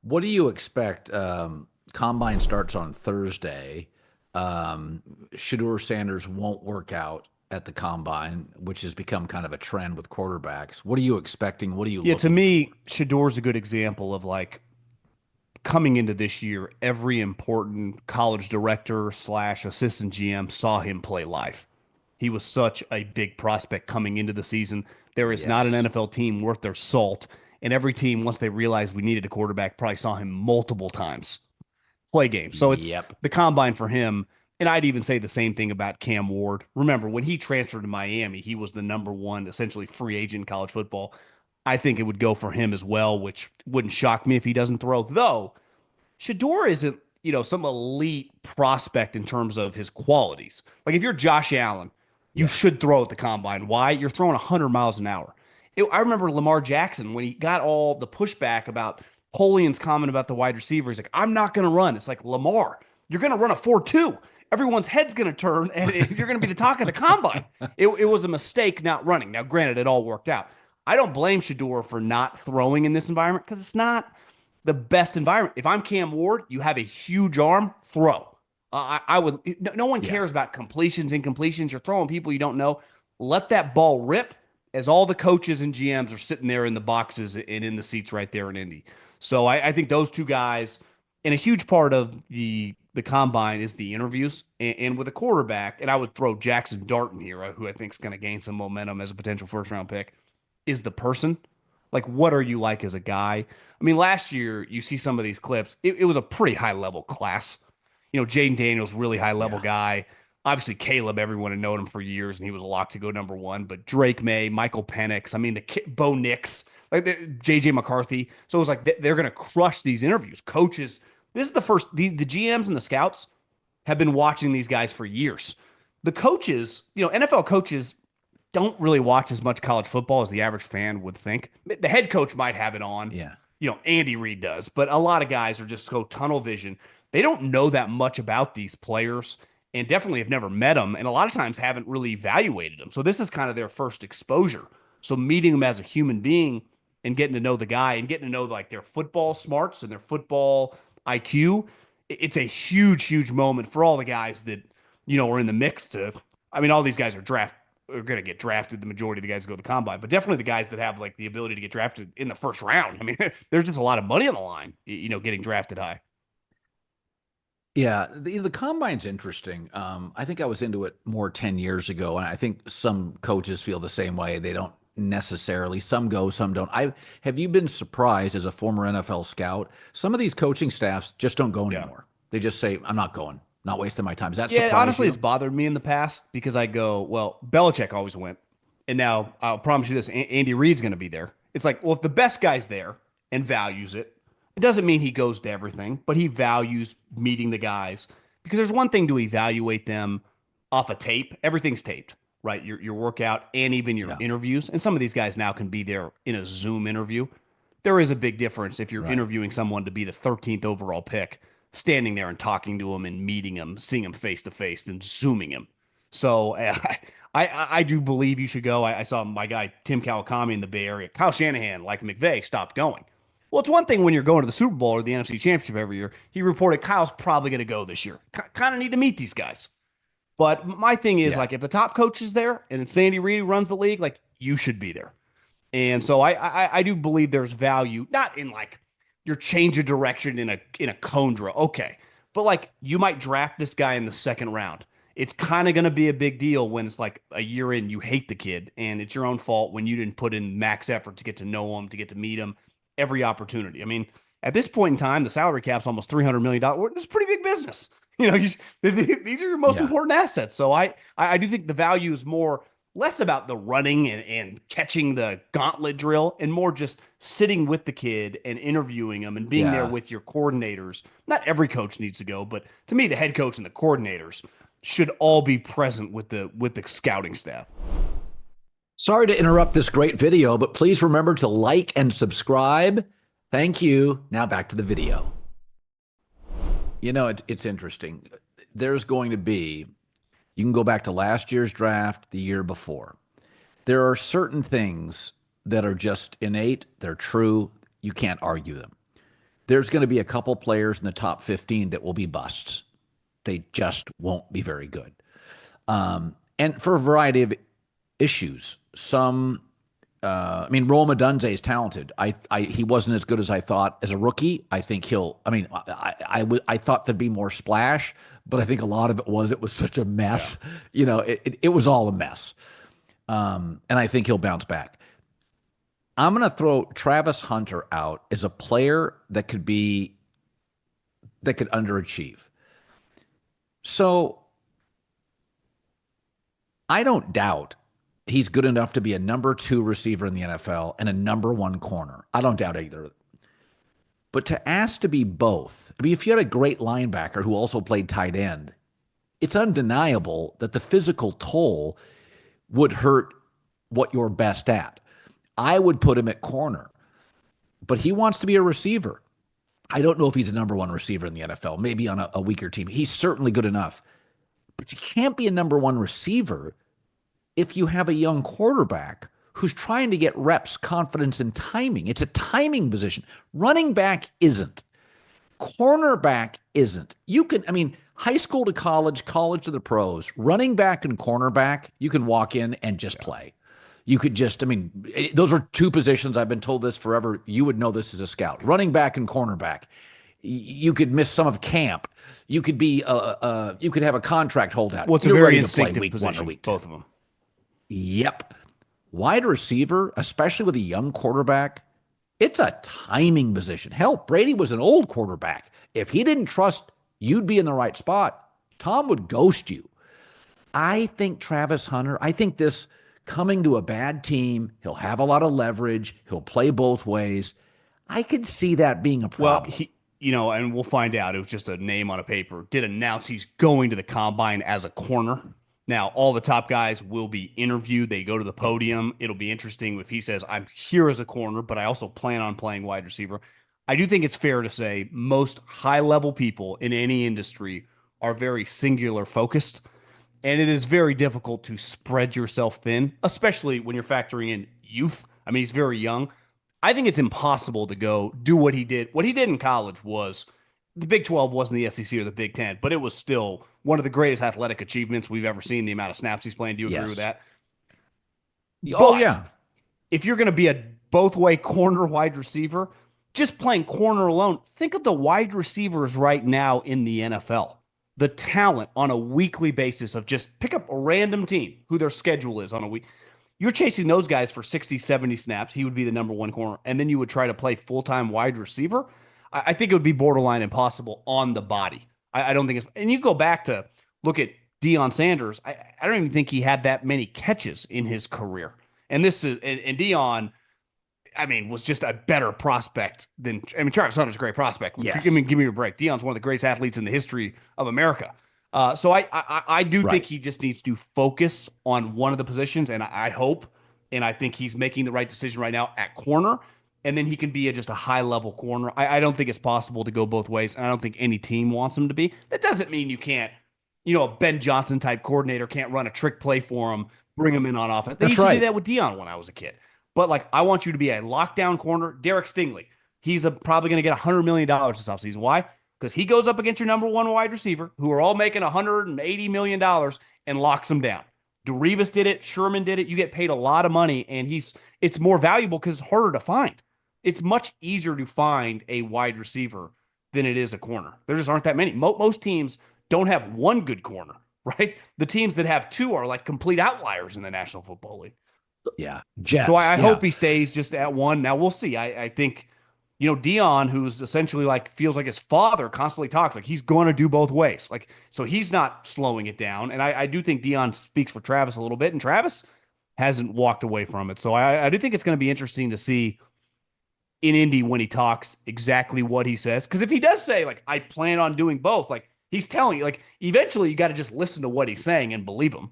What do you expect? Combine starts on Thursday. Shedeur Sanders won't work out at the combine, which has become kind of a trend with quarterbacks. What are you expecting? What are you Yeah, to looking for? me, Shador's a good example of like coming into this year, every important college director slash assistant GM saw him play live. He was such a big prospect coming into the season. There is not an Yes. NFL team worth their salt. And every team, once they realized we needed a quarterback, probably saw him multiple times play games. So it's Yep. the combine for him. And I'd even say the same thing about Cam Ward. Remember, when he transferred to Miami, he was the number one, essentially free agent in college football. I think it would go for him as well, which wouldn't shock me if he doesn't throw. Though Shador isn't, some elite prospect in terms of his qualities. Like if you're Josh Allen, you Yeah. should throw at the combine. Why? You're throwing 100 miles an hour. I remember Lamar Jackson when he got all the pushback about Polian's comment about the wide receiver. He's like, I'm not going to run. It's like, Lamar, you're going to run a 4.2. Everyone's head's going to turn and you're going to be the talk of the combine. It was a mistake not running. Now, granted, it all worked out. I don't blame Shador for not throwing in this environment because it's not the best environment. If I'm Cam Ward, you have a huge arm, throw. I would. No one Yeah. cares about completions, incompletions. You're throwing people you don't know. Let that ball rip as all the coaches and GMs are sitting there in the boxes and in the seats right there in Indy. So I think those two guys, and a huge part of the combine is the interviews. And with a quarterback, and I would throw Jackson Dart in here, who I think is going to gain some momentum as a potential first round pick, is the person. Like, what are you like as a guy? I mean, last year you see some of these clips. It was a pretty high level class. Jaden Daniels, really high level Yeah. guy. Obviously, Caleb, everyone had known him for years, and he was a lock to go number one. But Drake May, Michael Penix, I mean, Bo Nix, like JJ McCarthy. So it was like they're going to crush these interviews. Coaches, this is the first, the GMs and the scouts have been watching these guys for years. The coaches, NFL coaches don't really watch as much college football as the average fan would think. The head coach might have it on, Yeah. Andy Reid does, but a lot of guys are just so tunnel vision. They don't know that much about these players and definitely have never met them and a lot of times haven't really evaluated them. So this is kind of their first exposure. So meeting them as a human being and getting to know the guy and getting to know like their football smarts and their football IQ, it's a huge, huge moment for all the guys that, are in the mix to. I mean, all these guys are going to get drafted. The majority of the guys go to the combine, but definitely the guys that have like the ability to get drafted in the first round. I mean, there's just a lot of money on the line, getting drafted high. Yeah, the combine's interesting. I think I was into it more 10 years ago, and I think some coaches feel the same way. They don't necessarily, some go, some don't. Have you been surprised as a former NFL scout? Some of these coaching staffs just don't go Yeah. anymore. They just say, I'm not going, not wasting my time. Does that Yeah, surprise honestly, it's you? bothered me in the past because I go, well, Belichick always went. And now I'll promise you this Andy Reid's going to be there. It's like, well, if the best guy's there and values it, it doesn't mean he goes to everything, but he values meeting the guys because there's one thing to evaluate them off a tape. Everything's taped, right? Your workout and even your Yeah, interviews. And some of these guys now can be there in a Zoom interview. There is a big difference if you're right. interviewing someone to be the 13th overall pick, standing there and talking to him and meeting him, seeing him face to face, then zooming him. So I do believe you should go. I saw my guy Tim Kawakami in the Bay Area. Kyle Shanahan, like McVay, stopped going. Well, it's one thing when you're going to the Super Bowl or the NFC Championship every year. He reported Kyle's probably going to go this year. Kind of need to meet these guys. But my thing is Yeah. like if the top coach is there and it's Andy Reid who runs the league, like you should be there. And so I do believe there's value, not in like your change of direction in a cone drill. Okay. But like you might draft this guy in the second round. It's kind of going to be a big deal when it's like a year in, you hate the kid, and it's your own fault when you didn't put in max effort to get to know him, to get to meet him every opportunity. I mean, at this point in time, the salary cap's almost $300 million. This is pretty big business. These are your most Yeah. important assets. So I do think the value is more less about the running and catching the gauntlet drill and more just sitting with the kid and interviewing him and being there Yeah. with your coordinators. Not every coach needs to go, but to me, the head coach and the coordinators should all be present with the scouting staff. Sorry to interrupt this great video, but please remember to like and subscribe. Thank you. Now back to the video. It's interesting. There's going to be, you can go back to last year's draft, the year before. There are certain things that are just innate, they're true, you can't argue them. there's going to be a couple players in the top 15 that will be busts. They just won't be very good. And for a variety of issues. Rome Odunze is talented. He wasn't as good as I thought as a rookie. I think I thought there'd be more splash, but I think a lot of it was such a mess. Yeah. It was all a mess. And I think he'll bounce back. I'm going to throw Travis Hunter out as a player that could underachieve. So I don't doubt he's good enough to be a number 2 receiver in the NFL and a number 1 corner. I don't doubt either. But to ask to be both, if you had a great linebacker who also played tight end, it's undeniable that the physical toll would hurt what you're best at. I would put him at corner, but he wants to be a receiver. I don't know if he's a number 1 receiver in the NFL, maybe on a weaker team. He's certainly good enough. But you can't be a number 1 receiver if you have a young quarterback who's trying to get reps, confidence, and timing. It's a timing position. Running back isn't. Cornerback isn't. High school to college, college to the pros, running back and cornerback, you can walk in and just play. You could those are 2 positions. I've been told this forever. You would know this as a scout. Running back and cornerback. You could miss some of camp. You could be you could have a contract holdout. Well, it's a very instinctive position, week 2. Both of them. Yep. Wide receiver, especially with a young quarterback, it's a timing position. Hell, Brady was an old quarterback. If he didn't trust you'd be in the right spot, Tom would ghost you. I think Travis Hunter, this coming to a bad team, he'll have a lot of leverage. He'll play both ways. I could see that being a problem. Well, and we'll find out. It was just a name on a paper. Did announce he's going to the combine as a corner. Now, all the top guys will be interviewed. They go to the podium. It'll be interesting if he says, I'm here as a corner, but I also plan on playing wide receiver. I do think it's fair to say most high-level people in any industry are very singular focused, and it is very difficult to spread yourself thin, especially when you're factoring in youth. He's very young. I think it's impossible to go do what he did. What he did in college was the Big 12 wasn't the SEC or the Big 10, but it was still one of the greatest athletic achievements we've ever seen, the amount of snaps he's playing. Do you agree with that? Oh, yeah. If you're going to be a both-way corner wide receiver, just playing corner alone, think of the wide receivers right now in the NFL. The talent on a weekly basis of just pick up a random team who their schedule is on a week. You're chasing those guys for 60, 70 snaps. He would be the number 1 corner. And then you would try to play full-time wide receiver. I think it would be borderline impossible on the body. I don't think it's – and you go back to look at Deion Sanders. I don't even think he had that many catches in his career. And Deion, was just a better prospect than – Travis Hunter's a great prospect. Yes. Give me a break. Deion's one of the greatest athletes in the history of America. So I do think he just needs to focus on one of the positions, and I hope, and I think he's making the right decision right now at corner, and then he can be just a high-level corner. I don't think it's possible to go both ways, and I don't think any team wants him to be. That doesn't mean you can't, a Ben Johnson-type coordinator can't run a trick play for him, bring him in on offense. They used to do that with Deion when I was a kid. But, I want you to be a lockdown corner. Derek Stingley, he's probably going to get $100 million this offseason. Why? Because he goes up against your number 1 wide receiver, who are all making $180 million, and locks them down. DeRivas did it. Sherman did it. You get paid a lot of money, and it's more valuable because it's harder to find. It's much easier to find a wide receiver than it is a corner. There just aren't that many. Most teams don't have 1 good corner, right? The teams that have 2 are like complete outliers in the National Football League. Yeah. Jets. So I hope he stays just at 1. Now, we'll see. I think, Deion, who's essentially feels like his father, constantly talks like he's going to do both ways. So he's not slowing it down. And I do think Deion speaks for Travis a little bit, and Travis hasn't walked away from it. So I do think it's going to be interesting to see in Indy when he talks exactly what he says. Because if he does say, I plan on doing both, he's telling you, eventually you got to just listen to what he's saying and believe him.